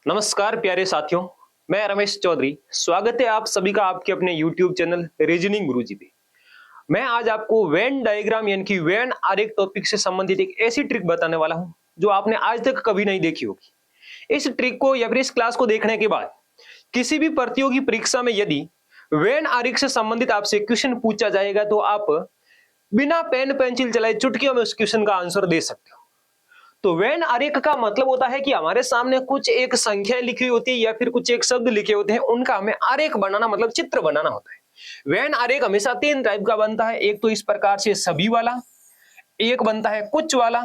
नमस्कार प्यारे साथियों, मैं रमेश चौधरी। स्वागत है आप सभी का आपके अपने YouTube चैनल रीजनिंग गुरुजी पे। मैं आज आपको वेन डायग्राम यानी कि वेन आरेख टॉपिक से संबंधित एक ऐसी ट्रिक बताने वाला हूं जो आपने आज तक कभी नहीं देखी होगी। इस ट्रिक को या फिर इस क्लास को देखने के बाद किसी भी प्रतियोगी परीक्षा में यदि वेन आरेख से संबंधित आपसे क्वेश्चन पूछा जाएगा तो आप बिना पेन पेंसिल चलाए चुटकियों में उस क्वेश्चन का आंसर दे सकते हो। तो वेन आरेख का मतलब होता है कि हमारे सामने कुछ एक संख्याएं लिखी होती है या फिर कुछ एक शब्द लिखे होते हैं, उनका हमें आरेख बनाना मतलब चित्र बनाना होता है। वेन आरेख हमेशा तीन टाइप का बनता है। एक तो इस प्रकार से सभी वाला, एक बनता है कुछ वाला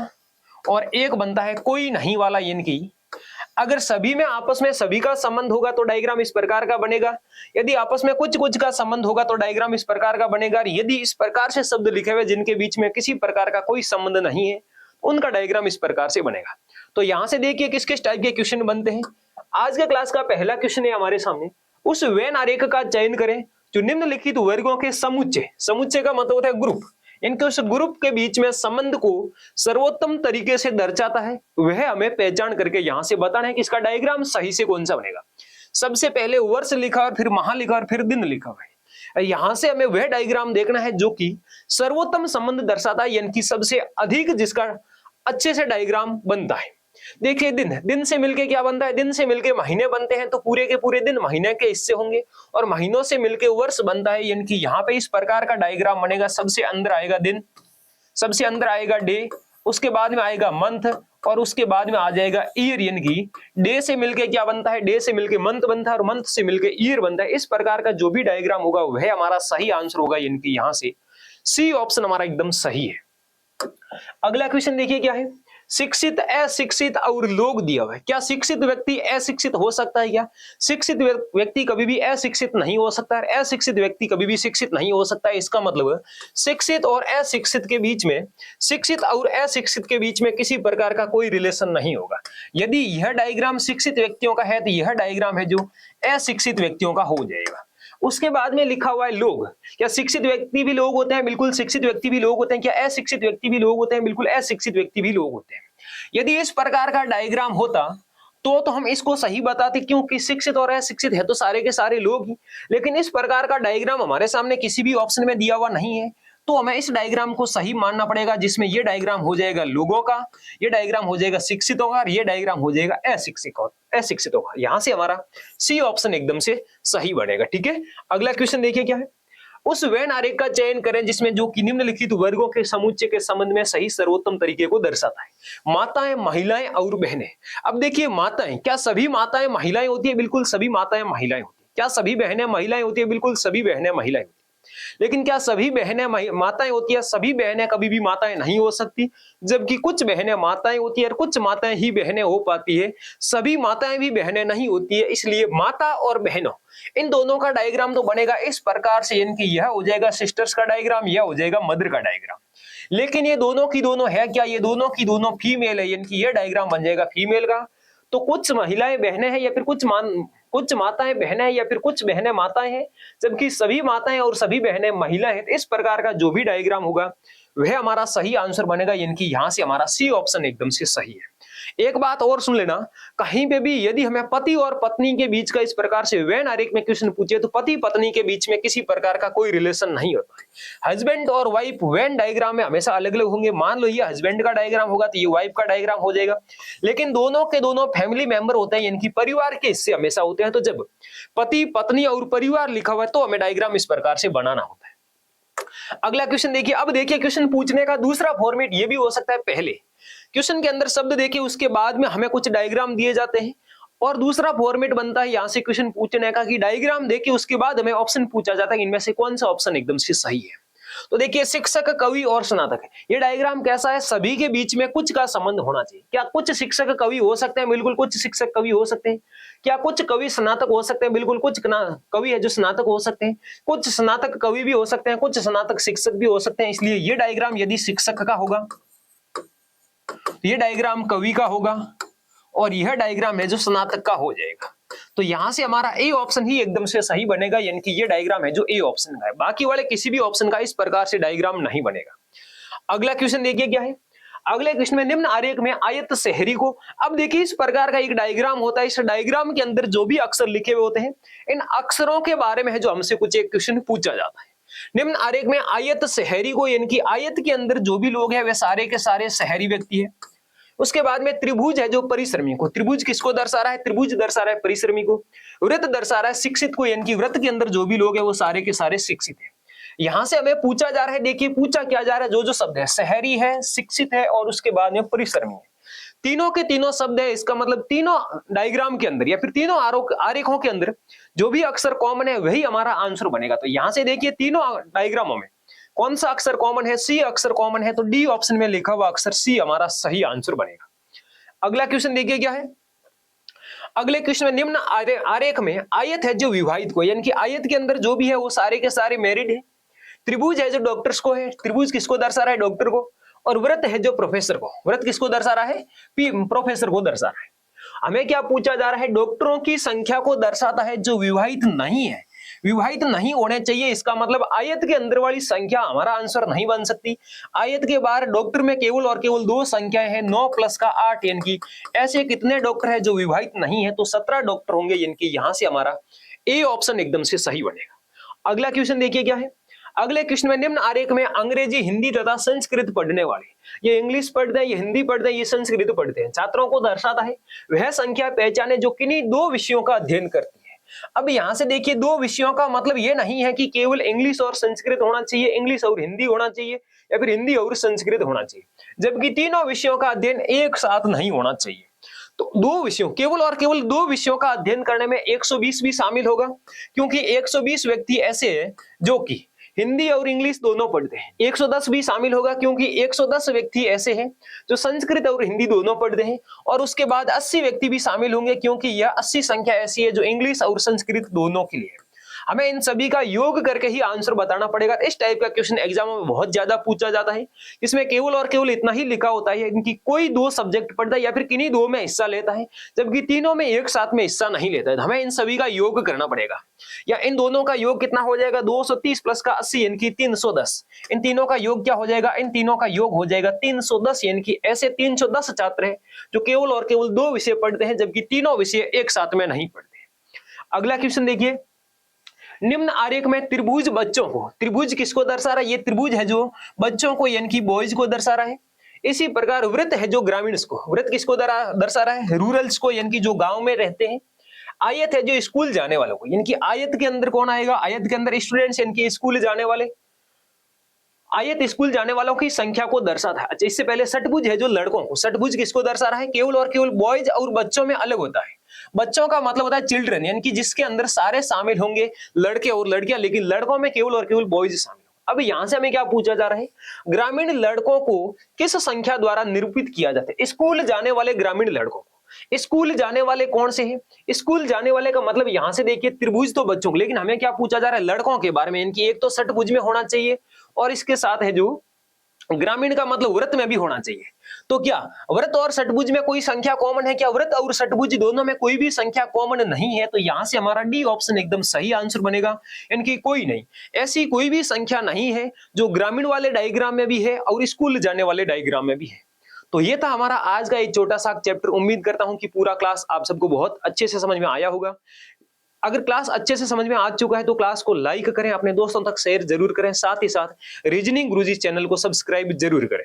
और एक बनता है कोई नहीं वाला। यानी कि अगर सभी में आपस में सभी का संबंध होगा तो डायग्राम इस प्रकार का बनेगा। यदि आपस में कुछ कुछ का संबंध होगा तो डायग्राम इस प्रकार का बनेगा। यदि इस प्रकार से शब्द लिखे हुए जिनके बीच में किसी प्रकार का कोई संबंध नहीं है, उनका डायग्राम इस प्रकार से बनेगा। तो यहां से देखिए किस किस टाइप के क्वेश्चन बनते हैं। आज के क्लास का पहला क्वेश्चन है हमारे सामने। उस वेन आरेख का चयन करें जो निम्नलिखित वर्गों के समुच्चय, समुच्चय का मतलब होता है ग्रुप, इनके उस ग्रुप के बीच में संबंध को सर्वोत्तम तरीके से दर्शाता है, वह हमें पहचान करके यहां से बताना है कि इसका डायग्राम सही से कौन सा बनेगा। सबसे पहले वर्ष लिखा और फिर माह लिखा और फिर दिन लिखा हुआ है। यहां से हमें वह डायग्राम देखना है जो कि सर्वोत्तम संबंध दर्शाता है, यानी कि सबसे अधिक जिसका अच्छे से डायग्राम बनता है। देखिए दिन से मिलके क्या बनता है, दिन से मिलके महीने बनते हैं, तो पूरे के पूरे दिन महीने के हिस्से होंगे और महीनों से मिलके वर्ष बनता है। यानी कि यहाँ पे इस प्रकार का डायग्राम बनेगा। सबसे अंदर आएगा दिन, सबसे अंदर आएगा डे, उसके बाद में आएगा मंथ और उसके बाद में आ जाएगा ईयर। यानी कि डे से मिलके क्या बनता है, डे से मिलके मंथ बनता है और मंथ से मिलके ईयर बनता है। इस प्रकार का जो भी डायग्राम होगा वह हमारा सही आंसर होगा। यानी कि यहां से सी ऑप्शन हमारा एकदम सही है। अगला क्वेश्चन देखिए क्या है। शिक्षित, अशिक्षित और लोग दिया हुआ है। क्या शिक्षित व्यक्ति अशिक्षित हो सकता है? क्या शिक्षित व्यक्ति कभी भी अशिक्षित नहीं हो सकता है? अशिक्षित व्यक्ति कभी भी शिक्षित नहीं हो सकता है। इसका मतलब शिक्षित और अशिक्षित के बीच में, शिक्षित और अशिक्षित के बीच में किसी प्रकार का कोई रिलेशन नहीं होगा। यदि यह डायग्राम शिक्षित व्यक्तियों का है तो यह डायग्राम है जो अशिक्षित व्यक्तियों का हो जाएगा। उसके बाद में लिखा हुआ है लोग। क्या शिक्षित व्यक्ति भी लोग होते हैं? बिल्कुल शिक्षित व्यक्ति भी लोग होते हैं। क्या अशिक्षित व्यक्ति भी लोग होते हैं? बिल्कुल अशिक्षित व्यक्ति भी लोग होते हैं। यदि इस प्रकार का डायग्राम होता तो हम इसको सही बताते, क्योंकि शिक्षित और अशिक्षित है तो सारे के सारे लोग ही। लेकिन इस प्रकार का डायग्राम हमारे सामने किसी भी ऑप्शन में दिया हुआ नहीं है, तो हमें इस डायग्राम को सही मानना पड़ेगा, जिसमें ये डायग्राम हो जाएगा लोगों का, ये डायग्राम हो जाएगा शिक्षितों का और ये डायग्राम हो जाएगा अशिक्षितों का। यहां से हमारा सी ऑप्शन एकदम से सही बनेगा। ठीक है, अगला क्वेश्चन देखिए क्या है। उस वेन आरेख का चयन करें जिसमें जो कि निम्नलिखित वर्गों के समुच्चय के संबंध में सही सर्वोत्तम तरीके को दर्शाता है। माताएं, महिलाएं और बहनें। अब देखिए माताएं, क्या सभी माताएं महिलाएं होती है? बिल्कुल सभी माताएं महिलाएं होती है। क्या सभी बहनें महिलाएं होती है? बिल्कुल सभी बहनें महिलाएं होती है। लेकिन क्या सभी बहनें माताएं होती है? सभी बहनें कभी भी माताएं नहीं हो सकती, जबकि कुछ बहनें माताएं होती है और कुछ माताएं ही बहनें हो पाती है। सभी माताएं भी बहनें नहीं होती है। इसलिए माता और बहनों, इन दोनों का डायग्राम तो बनेगा इस प्रकार से, यानी कि यह हो जाएगा सिस्टर्स का डायग्राम, यह हो जाएगा मदर का डायग्राम। लेकिन ये दोनों की दोनों है क्या? ये दोनों की दोनों फीमेल है, यानी कि यह डायग्राम बन जाएगा फीमेल का। तो कुछ महिलाएं बहनें हैं या फिर कुछ माताएं बहनें हैं या फिर कुछ बहनें माताएं हैं, जबकि सभी माताएं और सभी बहनें महिला हैं। इस प्रकार का जो भी डायग्राम होगा वह हमारा सही आंसर बनेगा। यानी कि यहां से हमारा सी ऑप्शन एकदम से सही है। एक बात और सुन लेना, कहीं पे भी यदि हमें पति और पत्नी के बीच का इस प्रकार से वेन आरेख में क्वेश्चन पूछे तो पति पत्नी के बीच में किसी प्रकार का कोई रिलेशन नहीं होता है। हस्बैंड और वाइफ वेन डायग्राम में हमेशा अलग अलग होंगे। मान लो ये हस्बैंड का डायग्राम होगा तो ये वाइफ का डायग्राम हो जाएगा। लेकिन दोनों के दोनों फैमिली मेंबर होते हैं, यानी कि परिवार के हिस्से हमेशा होते हैं। तो जब पति पत्नी और परिवार लिखा हुआ है तो हमें डायग्राम इस प्रकार से बनाना होता है। अगला क्वेश्चन देखिए। अब देखिए क्वेश्चन पूछने का दूसरा फॉर्मेट ये भी हो सकता है। पहले क्वेश्चन के अंदर शब्द देखिए, उसके बाद में हमें कुछ डायग्राम दिए जाते हैं, और दूसरा फॉर्मेट बनता है यहां से क्वेश्चन पूछने का कि डायग्राम देखिए उसके बाद हमें ऑप्शन पूछा जाता है, इनमें से कौन सा ऑप्शन एकदम से सही है। तो देखिए शिक्षक, कवि और स्नातक है। ये डायग्राम कैसा है? सभी के बीच में कुछ का संबंध होना चाहिए। क्या कुछ शिक्षक कवि हो सकते हैं? बिल्कुल कुछ शिक्षक कवि हो सकते हैं। क्या कुछ कवि स्नातक हो सकते हैं? बिल्कुल कुछ कवि है जो स्नातक हो सकते हैं। कुछ स्नातक कवि भी हो सकते हैं, कुछ स्नातक शिक्षक भी हो सकते हैं। इसलिए ये डायग्राम यदि शिक्षक का होगा, ये डायग्राम कवि का होगा और यह डायग्राम है जो स्नातक का हो जाएगा। तो यहां से हमारा ए ऑप्शन ही एकदम से सही बनेगा, यानी कि ये डायग्राम है जो ए ऑप्शन का है। बाकी वाले किसी भी ऑप्शन का इस प्रकार से डायग्राम नहीं बनेगा। अगला क्वेश्चन देखिए क्या है। अगले क्वेश्चन में निम्न आरेख में आयत शहरी को, अब देखिए इस प्रकार का एक डायग्राम होता है, इस डायग्राम के अंदर जो भी अक्षर लिखे हुए होते हैं, इन अक्षरों के बारे में है जो हमसे कुछ एक क्वेश्चन पूछा जाता है। निम्न आरेख में आयत शहरी को, यानी कि आयत के अंदर जो भी लोग हैं वे सारे के सारे शहरी व्यक्ति है। उसके बाद में त्रिभुज है जो परिश्रमी को, त्रिभुज किसको दर्शा रहा है, त्रिभुज दर्शा रहा है परिश्रमी को। वृत्त दर्शा रहा है शिक्षित को, यानी कि वृत्त के अंदर जो भी लोग हैं वो सारे के सारे शिक्षित है। यहां से हमें पूछा जा रहा है, देखिए पूछा क्या जा रहा है, जो जो शब्द है शहरी है, शिक्षित है और उसके बाद में परिश्रमी है, तीनों के तीनों शब्द है। इसका मतलब तीनों डायग्राम के अंदर या फिर तीनों आरेखों के अंदर जो भी अक्षर कॉमन है वही हमारा आंसर बनेगा। तो यहां से देखिए तीनों डायग्रामों में कौन सा अक्षर कॉमन है, सी अक्षर कॉमन है, तो डी ऑप्शन में लिखा हुआ अक्षर सी हमारा सही आंसर बनेगा। अगला क्वेश्चन देखिए क्या है। अगले क्वेश्चन में निम्न आरेख में आयत है जो विवाहित को, यानी कि आयत के अंदर जो भी है वो सारे के सारे मैरिड है। त्रिभुज है जो डॉक्टर्स को है, त्रिभुज किसको दर्शा रहा है, डॉक्टर को। और व्रत है जो प्रोफेसर को, व्रत किसको दर्शा रहा है, प्रोफेसर को दर्शा रहा है। हमें क्या पूछा जा रहा है, डॉक्टरों की संख्या को दर्शाता है जो विवाहित नहीं है, विवाहित नहीं होने चाहिए। इसका मतलब आयत के अंदर वाली संख्या हमारा आंसर नहीं बन सकती। आयत के बाहर डॉक्टर में केवल और केवल दो संख्याएं हैं, 9 प्लस का 8, यानी कि ऐसे कितने डॉक्टर है जो विवाहित नहीं है, तो 17 डॉक्टर होंगे, यानी कि यहां से हमारा ए ऑप्शन एकदम से सही बनेगा। अगला क्वेश्चन देखिए क्या है। अगले क्वेश्चन में निम्न आरेख में अंग्रेजी, हिंदी तथा संस्कृत पढ़ने वाले, ये इंग्लिश पढ़ते हैं, ये हिंदी पढ़ते हैं, ये संस्कृत पढ़ते हैं, छात्रों को दर्शाता है वह संख्या पहचाने जो किन्हीं दो विषयों का अध्ययन करती है। अब यहां से देखिए दो विषयों का मतलब ये नहीं है कि केवल इंग्लिश और संस्कृत होना चाहिए, इंग्लिश और हिंदी होना चाहिए या फिर हिंदी और संस्कृत होना चाहिए, जबकि तीनों विषयों का अध्ययन एक साथ नहीं होना चाहिए। तो दो विषयों, केवल और केवल दो विषयों का अध्ययन करने में 120 भी शामिल होगा, क्योंकि 120 व्यक्ति ऐसे हैं जो कि हिंदी और इंग्लिश दोनों पढ़ते हैं। 110 भी शामिल होगा, क्योंकि 110 व्यक्ति ऐसे हैं जो संस्कृत और हिंदी दोनों पढ़ते हैं। और उसके बाद 80 व्यक्ति भी शामिल होंगे, क्योंकि यह 80 संख्या ऐसी है जो इंग्लिश और संस्कृत दोनों के लिए है। हमें इन सभी का योग करके ही आंसर बताना पड़ेगा। इस टाइप का क्वेश्चन एग्जाम में बहुत ज्यादा पूछा जाता है। इसमें केवल और केवल इतना ही लिखा होता है कि कोई दो सब्जेक्ट पढ़ता है या फिर किन्हीं दो में हिस्सा लेता है, जबकि तीनों में एक साथ में हिस्सा नहीं लेता है। तो हमें इन सभी का योग करना पड़ेगा, या इन दोनों का योग कितना हो जाएगा, 230 प्लस का 80 यानी कि 310। इन तीनों का योग क्या हो जाएगा, इन तीनों का योग हो जाएगा 310, यानी कि ऐसे 310 छात्र हैं जो केवल और केवल दो विषय पढ़ते हैं, जबकि तीनों विषय एक साथ में नहीं पढ़ते। अगला क्वेश्चन देखिए। निम्न आरेख में त्रिभुज बच्चों को, त्रिभुज किसको दर्शा रहा है, ये त्रिभुज है जो बच्चों को यानी कि बॉयज को दर्शा रहा है। इसी प्रकार वृत्त है जो ग्रामीण को, वृत्त किसको दर्शा रहा है, रूरल्स को, यानी कि जो गांव में रहते हैं। आयत है जो स्कूल जाने वालों को, यानी कि आयत के अंदर कौन आएगा, आयत के अंदर स्टूडेंट्स यानी कि स्कूल जाने वाले। आयत स्कूल जाने वालों की संख्या को दर्शाता है। अच्छा, इससे पहले षटभुज है जो लड़कों को, षटभुज किसको दर्शा रहा है, केवल और केवल बॉयज और बच्चों में अलग होता है। बच्चों का मतलब होता है चिल्ड्रन, यानी कि जिसके अंदर सारे शामिल होंगे, लड़के और लड़कियां, लेकिन लड़कों में केवल और केवल बॉयज शामिल। अब यहां से हमें क्या पूछा जा रहा है, ग्रामीण लड़कों को किस संख्या द्वारा निरूपित किया जाता है, स्कूल जाने वाले ग्रामीण लड़कों को। स्कूल जाने वाले कौन से हैं, स्कूल जाने वाले का मतलब यहां से देखिए त्रिभुज तो बच्चों को, लेकिन हमें क्या पूछा जा रहा है, लड़कों के बारे में, इनकी एक तो षटभुज में होना चाहिए और इसके साथ है जो ग्रामीण का मतलब व्रत में भी होना चाहिए। तो क्या व्रत और षटभुज में कोई संख्या कॉमन है, क्या व्रत और षटभुज दोनों में कोई भी संख्या कॉमन नहीं है, तो यहां से हमारा डी ऑप्शन एकदम सही आंसर बनेगा। यानी कोई नहीं, ऐसी कोई भी संख्या नहीं है जो ग्रामीण वाले डायग्राम में भी है और स्कूल जाने वाले डायग्राम में भी है। तो ये था हमारा आज का एक छोटा सा चैप्टर। उम्मीद करता हूं कि पूरा क्लास आप सबको बहुत अच्छे से समझ में आया होगा। अगर क्लास अच्छे से समझ में आ चुका है तो क्लास को लाइक करें, अपने दोस्तों तक शेयर जरूर करें, साथ ही साथ रीजनिंग गुरुजी चैनल को सब्सक्राइब जरूर करें।